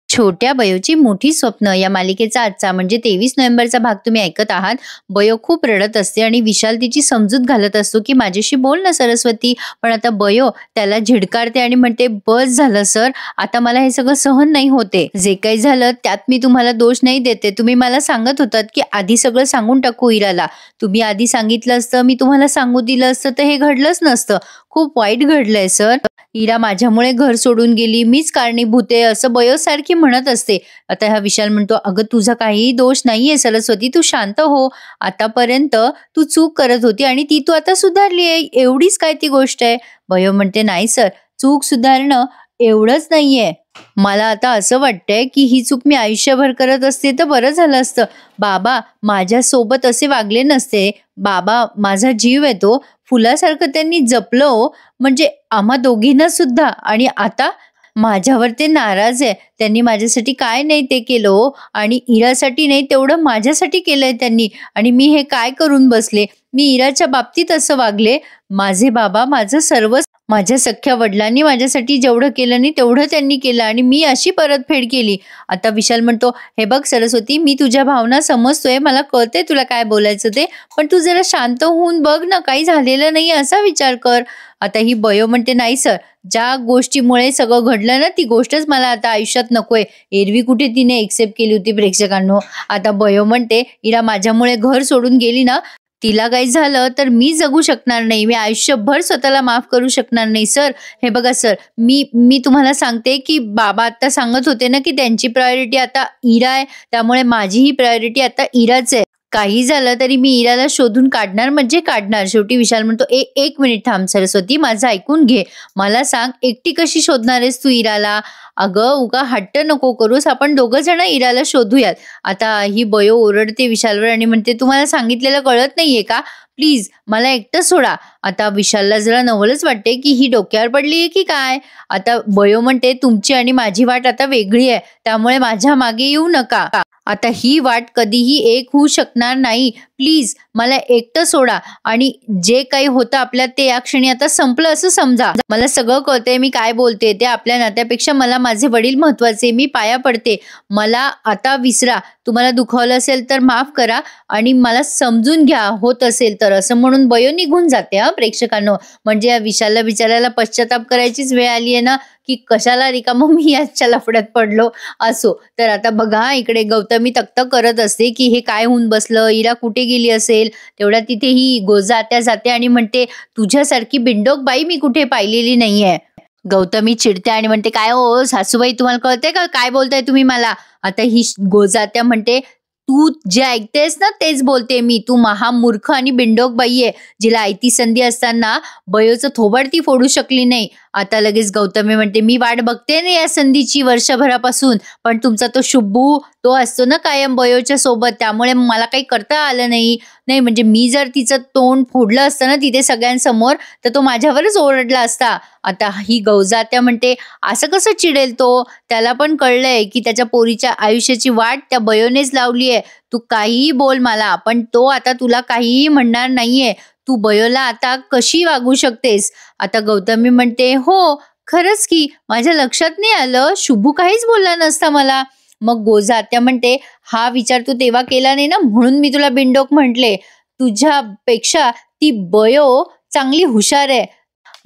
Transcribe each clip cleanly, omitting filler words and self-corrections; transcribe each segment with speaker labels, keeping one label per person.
Speaker 1: छोट्या बयोची मोठी स्वप्न या मालिकेचा आजचा म्हणजे 23 नोव्हेंबरचा भाग तुम्ही ऐकत आहात. बयो खूप रडत असते आणि विशाल तिची समजूत घालत असतो की माझ्याशी बोल ना सरस्वती. पण आता बयो त्याला झिडकारते आणि म्हणते बस झालं सर, आता मला हे सगळं सहन नाही होते. जे काही झालं त्यात मी तुम्हाला दोष नाही देते. तुम्ही मला सांगत होतात की आधी सगळं सांगून टाकू इराला. तुम्ही आधी सांगितलं असतं, मी तुम्हाला सांगू दिलं असतं तर हे घडलंच नसतं. खूप वाईट घडलंय सर. इरा माझ्यामुळे घर सोडून गेली, मीच कारणीभूत आहे असं बयो सारखी म्हणत असते. आता हा विशाल म्हणतो अगं तुझा काहीही दोष नाहीये सरस्वती, तू शांत हो. आतापर्यंत तू चूक करत होती आणि ती तू आता सुधारली आहे, एवढीच काय ती गोष्ट आहे. बयो म्हणते नाही सर, चूक सुधारणं एवढंच नाहीये. मला आता असं वाटतंय की ही चूक मी आयुष्यभर करत असते तर बरं झालं असतं. बाबा माझ्यासोबत असे वागले नसते. बाबा माझा जीव आहे तो, फुलासारखं त्यांनी जपलं हो. म्हणजे आम्हा दोघींना सुद्धा. आणि आता माझ्यावर ते नाराज आहे. त्यांनी माझ्यासाठी काय नाही ते केलं हो. आणि इरासाठी नाही तेवढं माझ्यासाठी केलंय त्यांनी. आणि मी हे काय करून बसले. मी इराच्या बाबतीत असं वागले. माझे बाबा माझं सर्वच. माझ्या सख्ख्या वडिलांनी माझ्यासाठी जेवढं केलं नाही तेवढं त्यांनी केलं आणि मी अशी परतफेड केली. आता विशाल म्हणतो हे बघ सरस्वती, मी तुझ्या भावना समजतोय, मला कळतंय तुला काय बोलायचं ते, पण तू जरा शांत होऊन बघ ना, काही झालेलं नाही असा विचार कर. आता ही बयो म्हणते नाही सर, ज्या गोष्टीमुळे सगळं घडलं ना ती गोष्टच मला आता आयुष्यात नकोय. एरवी कुठे तिने एक्सेप्ट केली होती प्रेक्षकांनो. आता बयो म्हणते इरा माझ्यामुळे घर सोडून गेली ना, तिला काही झालं तर मी जगू शकणार नाही. मी आयुष्यभर स्वतःला माफ करू शकणार नाही सर. हे बघा सर, मी तुम्हाला सांगते की बाबा आता सांगत होते ना की त्यांची प्रायोरिटी आता इरा आहे, त्यामुळे माझीही प्रायोरिटी आता इराच आहे. काही झालं तरी मी इराला शोधून काढणार म्हणजे काढणार. शेवटी विशाल म्हणतो एक मिनिट थांब सरस्वती, माझं ऐकून घे. मला सांग एकटी कशी शोधणार आहेस तू इराला. अगं उगा हट्ट नको करूस, आपण दोघं जण इराला शोधूयात. आता ही बयो ओरडते विशालवर आणि म्हणते तुम्हाला सांगितलेलं कळत नाहीये का, प्लीज मला एकटं सोडा. आता विशालला जरा नवलच वाटते की ही डोक्यावर पडलीये की काय. आता बयो म्हणते तुमची आणि माझी वाट आता वेगळी आहे, त्यामुळे माझ्या मागे येऊ नका. आता ही वाट कधीही एक होऊ शकणार नाही. प्लीज मला एकटं सोडा. आणि जे काही होतं आपल्यात ते या क्षणी आता संपलं असं समजा. मला सगळं कळतंय मी काय बोलते ते. आपल्या नात्यापेक्षा मला माझे वडील महत्वाचे. मी पाया पडते, मला आता विसरा. तुम्हाला दुखावलं असेल तर माफ करा आणि मला समजून घ्या होत असेल तर, असं म्हणून बयो निघून जाते. प्रेक्षकांनो, म्हणजे या विशालला बिचारायला पश्चाताप करायचीच वेळ आली आहे ना, की कशाला रिकामं मी याच्या लफड्यात पडलो. असो तर आता बघा इकडे गौतमी तक्त करत असते की हे काय होऊन बसलं, इरा कुठे गेली असेल. तेवढ्या तिथे ही गोजात्या जाते आणि म्हणते तुझ्यासारखी बिंडोक बाई मी कुठे पाहिलेली नाहीये. गौतमी चिडते आणि म्हणते काय हो सासूबाई, तुम्हाला कळते का काय बोलताय तुम्ही मला. आता ही गोजात्या म्हणते तू जे ऐकतेस ना तेच बोलते मी. तू महामूर्ख आणि बिंडोक बाई आहे, जिला आयती संधी असताना बयोचं थोबड ती फोडू शकली नाही. आता लगेच गौतमी म्हणते मी वाट बघते ना या संधीची वर्षभरापासून, पण तुमचा तो शुभू तो असतो ना कायम बयोच्या सोबत, त्यामुळे मला काही करता आलं नाही. म्हणजे मी जर तिचं तोंड फोडलं असतं ना तिथे सगळ्यांसमोर तर तो माझ्यावरच ओरडला असता. आता ही गौजात्या म्हणते असं कसं चिडेल तो, त्याला पण कळलंय की त्याच्या पोरीच्या आयुष्याची वाट त्या बयोनेच लावली आहे. तू काहीही बोल मला, पण तो आता तुला काहीही म्हणणार नाहीये. तू बयोला आता कशी वागू शकतेस. आता गौतमी म्हणते हो खरंच की माझ्या लक्षात नाही आलं, शुभू काहीच बोलला नसता मला. मग गोजात्या म्हणते हा विचार तू तेव्हा केला नाही ना, म्हणून मी तुला बिंडोक म्हटले. तुझ्यापेक्षा ती बयो चांगली हुशार आहे.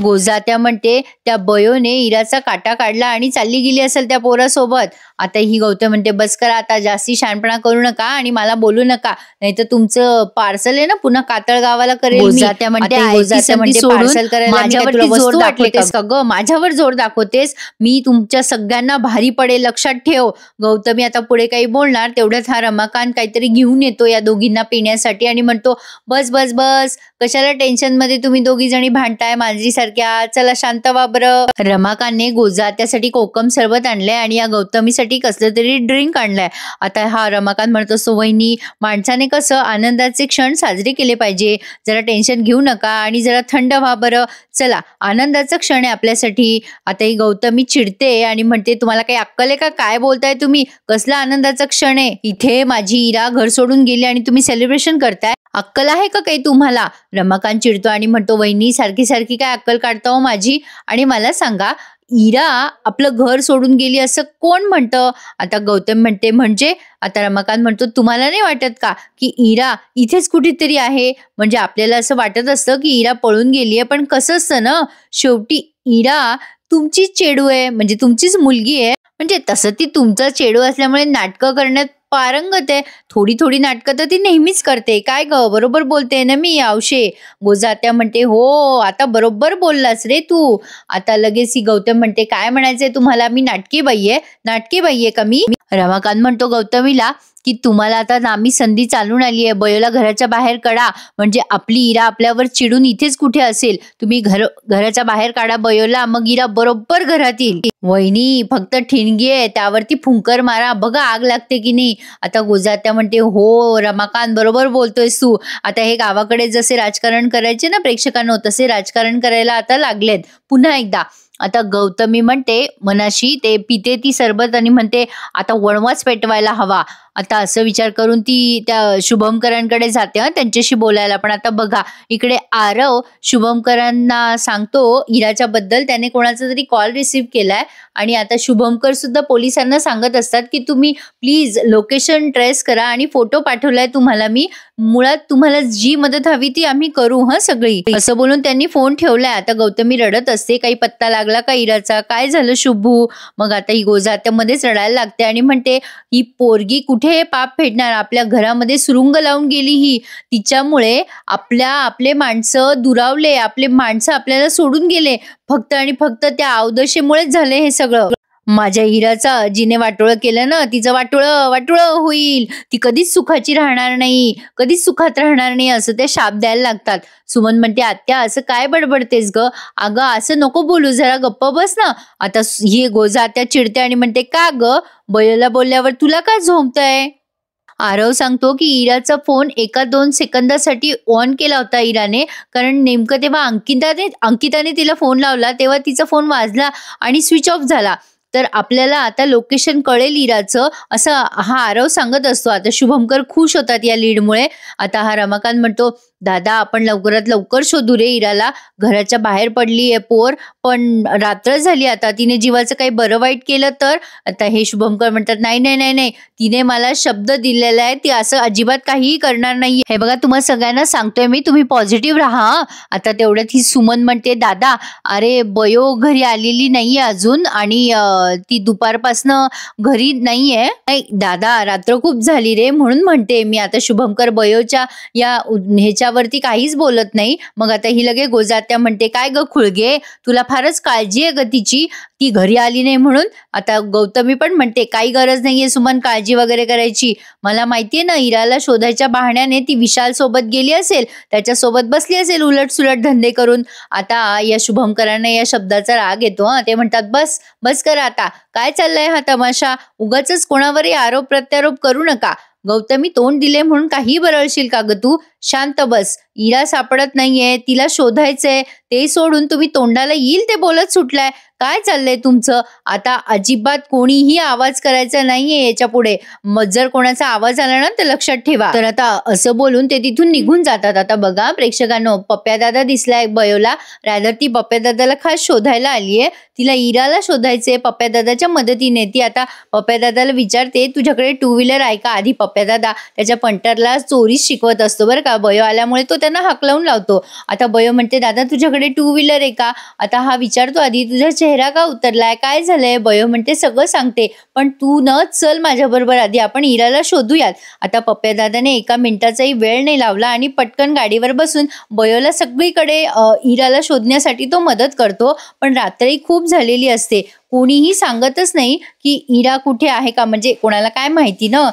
Speaker 1: गोजात्या म्हणते त्या बयोने इराचा काटा काढला आणि चालली गेली असेल त्या पोरासोबत. आता ही गौतम म्हणते बस करा आता, जास्ती शहाणपणा करू नका आणि मला बोलू नका, नाही तर तुमचं पार्सल आहे ना पुन्हा कातळ गावाला करेल. गोजात्या म्हणते पार्सल करायला माझ्यावरती जोर दाखवतेस का ग, माझ्यावर जोर दाखवतेस, मी तुमच्या सगळ्यांना भारी पडेल लक्षात ठेव. गौतमी आता पुढे काही बोलणार तेवढ्यात हा रमाकांत काहीतरी घेऊन येतो या दोघींना पिण्यासाठी आणि म्हणतो बस बस बस, कशाला टेन्शन मध्ये तुम्ही दोघी जणी भांडताय माझी सारख्या, चला शांत व्हा बरं. रमाकांतने गोजात्यासाठी कोकम सरबत आणलंय आणि या गौतमीसाठी कसलं तरी ड्रिंक आणलंय. आता हा रमाकांत म्हणतो सो वहिनी, माणसाने कसं आनंदाचे क्षण साजरे केले पाहिजे, जरा टेन्शन घेऊ नका आणि जरा थंड व्हा बरं. चला आनंदाचा क्षण आहे आपल्यासाठी. आता ही गौतमी चिडते आणि म्हणते तुम्हाला काही अक्कल आहे का, काय बोलताय तुम्ही, कसला आनंदाचा क्षण आहे. इथे माझी इरा घर सोडून गेली आणि तुम्ही सेलिब्रेशन करताय, अक्कल आहे का काही तुम्हाला. रमाकांत चिडतो आणि म्हणतो वहिनी सारखी सारखी काय अक्कल काढता हो माझी. आणि मला सांगा इरा आपलं घर सोडून गेली असं कोण म्हणतं? आता गौतम म्हणते म्हणजे? आता रमाकांत म्हणतो तुम्हाला नाही वाटत का की इरा इथेच कुठेतरी आहे? म्हणजे आपल्याला असं वाटत असतं की इरा पळून गेलीये, पण कसं असतं ना, शेवटी इरा तुमचीच चेडू आहे, म्हणजे तुमचीच मुलगी आहे. म्हणजे तसं ती तुमचा चेडू असल्यामुळे नाटकं करण्यात पारंगत आहे. थोडी थोडी नाटकं तर ती नेहमीच करते. काय ग, बरोबर बोलते ना मी आवशे? गोजात्या म्हणते हो, आता बरोबर बोललास रे तू. आता लगेच ही गौतम म्हणते काय म्हणायचंय तुम्हाला? मी नाटकी बाई आहे? नाटकी बाई आहे का मी? रमाकांत म्हणतो गौतमीला की तुम्हाला आता नामी संधी चालून आली आहे, बयोला घराच्या बाहेर काढा, म्हणजे आपली इरा आपल्यावर चिडून इथेच कुठे असेल. तुम्ही घराच्या बाहेर काढा बयोला, मग इरा बरोबर घरात येईल. वहिनी फक्त ठिणगी आहे, त्यावरती फुंकर मारा, बघा आग लागते की नाही. आता गोजात्या म्हणते हो रमाकांत बरोबर बोलतोयस तू. आता हे गावाकडे जसे राजकारण करायचे ना प्रेक्षकांनो, तसे राजकारण करायला आता लागलेत पुन्हा एकदा. आता गौतमी म्हणते मनाशी, ते पिते ती सरबत आणि म्हणते आता वणवाच पेटवायला हवा. आता असं विचार करून ती त्या शुभमकरांकडे जाते त्यांच्याशी बोलायला. पण आता बघा इकडे आरव शुभमकरांना सांगतो इराच्या बद्दल, त्याने कोणाचा तरी कॉल रिसीव्ह केलाय आणि आता शुभमकर सुद्धा पोलिसांना सांगत असतात की तुम्ही प्लीज लोकेशन ट्रेस करा आणि फोटो पाठवलाय तुम्हाला मी, मुळात तुम्हाला जी मदत हवी ती आम्ही करू सगळी. असं बोलून त्यांनी फोन ठेवलाय. आता गौतमी रडत असते, काही पत्ता लागला का इराचा? काय झालं शुभू? मग आता ही गोजात्यामध्येच रडायला लागते आणि म्हणते ही पोरगी कुठे पाप फेडणार? आपल्या घरामध्ये सुरुंग लावून गेली ही. तिच्यामुळे आपले माणसं दुरावले, आपले माणसं आपल्याला सोडून गेले, फक्त आणि फक्त त्या अवदशेमुळेच झाले हे सगळं. माझ्या हिराचा जिने वाटोळं केलं ना, तिचं वाटोळं होईल. ती कधीच सुखाची राहणार नाही, कधीच सुखात राहणार नाही, असं ते शाप द्यायला लागतात. सुमन म्हणते आत्या असं काय बडबडतेस ग? अगं असं नको बोलू, जरा गप्प बस ना. आता ही गोजा आत्या चिडते आणि म्हणते का ग, बयोला बोलल्यावर तुला काय झोंबतंय? आरव सांगतो की इराचा फोन 1-2 सेकंदासाठी ऑन केला होता इराने, कारण नेमकं तेव्हा अंकिताने तिला फोन लावला तेव्हा तिचा फोन वाजला आणि स्विच ऑफ झाला. तर आपल्याला आता लोकेशन कळेल इराचं, असं हा आरव सांगत असतो. आता शुभमकर खुश होतात या लीडमुळे. आता हा रमाकांत म्हणतो दादा आपण लवकरात लवकर शोधू रे इराला, घराच्या बाहेर पडली आहे पोर, पण रात्र झाली, आता तिने जीवाचं काही बरं वाईट केलं तर? आता हे शुभमकर म्हणतात नाही नाही नाही नाही, तिने मला शब्द दिलेला आहे, ती असं अजिबात काहीही करणार नाही. हे बघा तुम्हाला सगळ्यांना सांगतोय मी, तुम्ही पॉझिटिव्ह राहा. आता तेवढ्यात ही सुमन म्हणते दादा अरे बयो घरी आलेली नाहीये अजून आणि ती दुपारपासनं घरी नाहीये. नाही दादा रात्र खूप झाली रे म्हणून म्हणते मी. आता शुभमकर बयोच्या या ह्याच्यावरती काहीच बोलत नाही. मग आता ही लगे गोजात्या म्हणते काय ग खुळगे, तुला फारच काळजी आहे ग तिची, ती घरी आली नाही म्हणून. आता गौतमी पण म्हणते काही गरज नाहीये सुमन काळजी वगैरे करायची, मला माहितीये ना इराला शोधायच्या बहाण्याने ती विशाल सोबत गेली असेल, त्याच्यासोबत बसली असेल उलट सुलट धंदे करून. आता या शुभमकरांना या शब्दाचा राग येतो. ते म्हणतात बस बस करा आता, काय चाललंय हा तमाशा, उगाचच कोणावरही आरोप प्रत्यारोप करू नका. गौतमी तोंड दिले म्हणून काही बरळशील का ग तू? शांत बस, इरा सापडत नाहीये, तिला शोधायचंय, ते सोडून तुम्ही तोंडाला येईल ते बोलत सुटलाय. काय चाललंय तुमचं? आता अजिबात कोणीही आवाज करायचा नाहीये याच्या पुढे, मग जर कोणाचा आवाज आला ना तर लक्षात ठेवा. तर आता असं बोलून ते तिथून निघून जातात. आता बघा प्रेक्षकांनो, पप्प्या दादा दिसलाय बयोला, रॅदर ती पप्प्या दादाला खास शोधायला आलीये, तिला इराला शोधायचंय पप्प्या दादाच्या मदतीने. ती आता पप्प्या दादाला विचारते तुझ्याकडे 2 व्हीलर आहे का? आधी पप्प्या दादा त्याच्या पंटरला चोरीच शिकवत असतो बरं का, बयो आल्यामुळे तो त्यांना हाकलावून लावतो. आता बयो म्हणते दादा तुझ्याकडे 2 व्हीलर आहे का? आता हा विचारतो आधी तुझा चेहरा का उतरलाय, काय झालंय? बयो म्हणते सगळं सांगते, पण तू न चल माझ्या बरोबर, आधी आपण इराला शोधूयात. आता पप्प्या दादाने 1 मिनिटाचाही वेळ नाही लावला आणि पटकन गाडीवर बसून बयोला सगळीकडे इराला शोधण्यासाठी तो मदत करतो. पण रात्री खूप झालेली असते, कोणीही सांगतच नाही की इरा कुठे आहे का, म्हणजे कोणाला काय माहिती ना.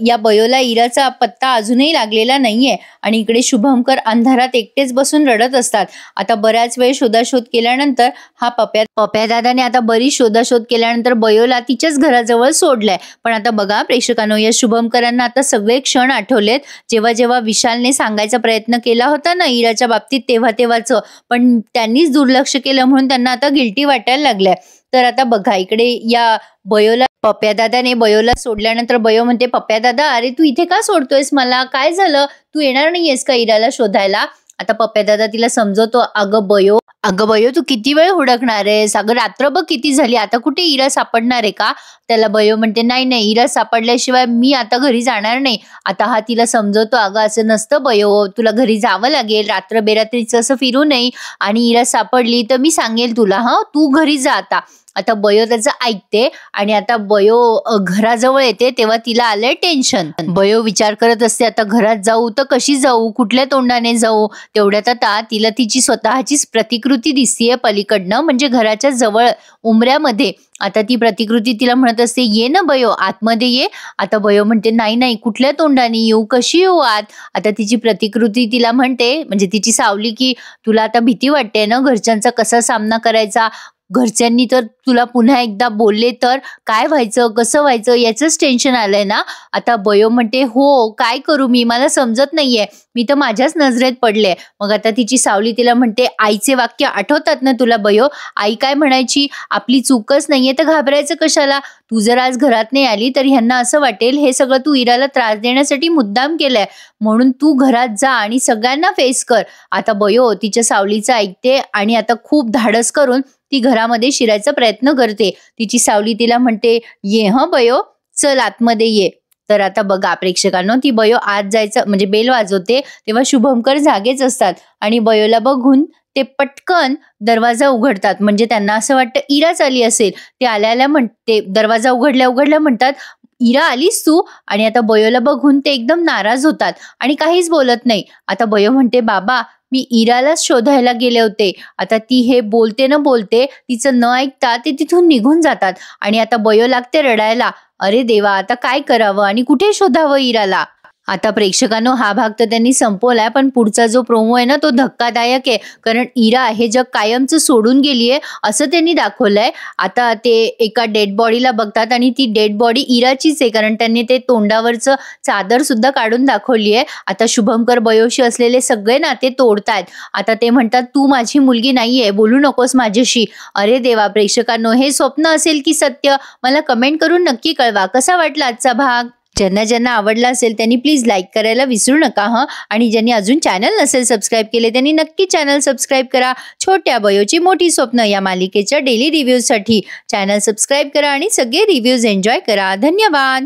Speaker 1: या बयोला इराचा पत्ता अजूनही लागलेला नाहीये आणि इकडे शुभमकर अंधारात एकटेच बसून रडत असतात. आता बऱ्याच वेळ शोधाशोध केल्यानंतर हा पप्प्या दादाने आता बरी शोधाशोध केल्यानंतर बयोला तिच्याच घराजवळ सोडलाय. पण आता बघा प्रेक्षकांनो, या शुभमकरांना आता सगळे क्षण आठवलेत, जेव्हा जेव्हा विशालने सांगायचा प्रयत्न केला होता ना इराच्या बाबतीत तेव्हाचं, पण त्यांनीच दुर्लक्ष केलं म्हणून त्यांना आता गिल्टी वाटायला लागलंय. तर आता बघा इकडे या बयोला पप्प्या दादाने बयोला सोडल्यानंतर बयो म्हणते पप्प्या दादा अरे तू इथे का सोडतोयस मला, काय झालं, तू येणार नाहीयेस का इराला शोधायला? आता पप्प्या दादा तिला समजवतो अगं बयो अगं बयो, तू किती वेळ हुडकणार आहेस? अगं रात्र बघ किती झाली, आता कुठे इरा सापडणार आहे का? त्याला बयो म्हणते, "नाही, नाही, इरा सापडल्याशिवाय मी आता घरी जाणार नाही." आता हा तिला समजवतो, "अगं असं नसतं बयो, तुला घरी जावं लागेल, रात्र बेरात्रीचं असं फिरू नये आणि इरा सापडली तर मी सांगेल तुला, हं, तू घरी जा आता." आता बयो त्याचं ऐकते आणि आता बयो घराजवळ येते तेव्हा तिला आलंय टेन्शन. बयो विचार करत असते, आता घरात जाऊ तर कशी जाऊ, कुठल्या तोंडाने जाऊ? तेवढ्यात आता तिला तिची स्वतःचीच प्रतिकृती दिसतीये पलीकडनं, म्हणजे घराच्या जवळ उंबऱ्यामध्ये. आता ती प्रतिकृती तिला म्हणत असते, "ये ना बयो, आतमध्ये ये." आता बयो म्हणते, "नाही, नाही, कुठल्या तोंडाने येऊ, कशी येऊ आत?" आता तिची प्रतिकृती तिला म्हणते, म्हणजे तिची सावली, की "तुला आता भीती वाटते ना घरच्यांचा कसा सामना करायचा? घरच्यांनी तर तुला पुन्हा एकदा बोलले तर काय व्हायचं, कसं व्हायचं, याचंच टेन्शन आलंय ना?" आता बयो म्हणते, "हो, काय करू मी? मला समजत नाहीये. मी तर माझ्याच नजरेत पडले." मग आता तिची सावली तिला म्हणते, "आईचे वाक्य आठवतात ना तुला बयो? आई काय म्हणायची? आपली चूकच नाहीये तर घाबरायचं कशाला? तू जर आज घरात नाही आली तर ह्यांना असं वाटेल हे सगळं तू इराला त्रास देण्यासाठी मुद्दाम केलंय. म्हणून तू घरात जा आणि सगळ्यांना फेस कर." आता बयो तिच्या सावलीचं ऐकते आणि आता खूप धाडस करून ती घरामध्ये शिरायचा प्रयत्न करते. तिची सावली तिला म्हणते, "ये हं बयो, चल आतमध्ये ये." तर आता बघा प्रेक्षकांनो, ती बयो आत जायचं म्हणजे बेल वाजवते तेव्हा शुभंकर जागेच असतात आणि बयोला बघून ते पटकन दरवाजा उघडतात. म्हणजे त्यांना असं वाटतं इराच आली असेल. ते आल्या म्हणते, दरवाजा उघडल्या उघडल्या म्हणतात, "इरा आलीस तू?" आणि आता बयोला बघून ते एकदम नाराज होतात आणि काहीच बोलत नाही. आता बयो म्हणते, "बाबा, मी इरालाच शोधायला गेले होते." आता ती हे बोलते न बोलते तिचं न ऐकता ते तिथून निघून जातात आणि आता बयो लागते रडायला. अरे देवा, आता काय करावं आणि कुठे शोधावं इराला? आता प्रेक्षकांनो, हा भाग तर त्यांनी संपवलाय, पण पुढचा जो प्रोमो आहे ना तो धक्कादायक आहे. कारण इरा हे जग कायमचं सोडून गेलीये असं त्यांनी दाखवलंय. आता ते एका डेड बॉडीला बघतात आणि ती डेड बॉडी इराचीच आहे, कारण त्यांनी ते तोंडावरचं चादर सुद्धा काढून दाखवली आहे. आता शुभंकर बयोशी असलेले सगळे नाते तोडतायत. आता ते म्हणतात, "तू माझी मुलगी नाहीये, बोलू नकोस माझ्याशी." अरे देवा प्रेक्षकांनो, हे स्वप्न असेल की सत्य? मला कमेंट करून नक्की कळवा. कसा वाटला आजचा भाग? ज्यांना ज्यांना आवडला असेल त्यांनी प्लीज लाईक करायला विसरू नका हं. आणि ज्यांनी अजून चॅनल नसेल सबस्क्राईब केले त्यांनी नक्की चॅनल सबस्क्राईब करा. छोट्या बयोची मोठी स्वप्न या मालिकेच्या डेली रिव्ह्यूजसाठी चॅनल सबस्क्राईब करा आणि सगळे रिव्ह्यूज एन्जॉय करा. धन्यवाद.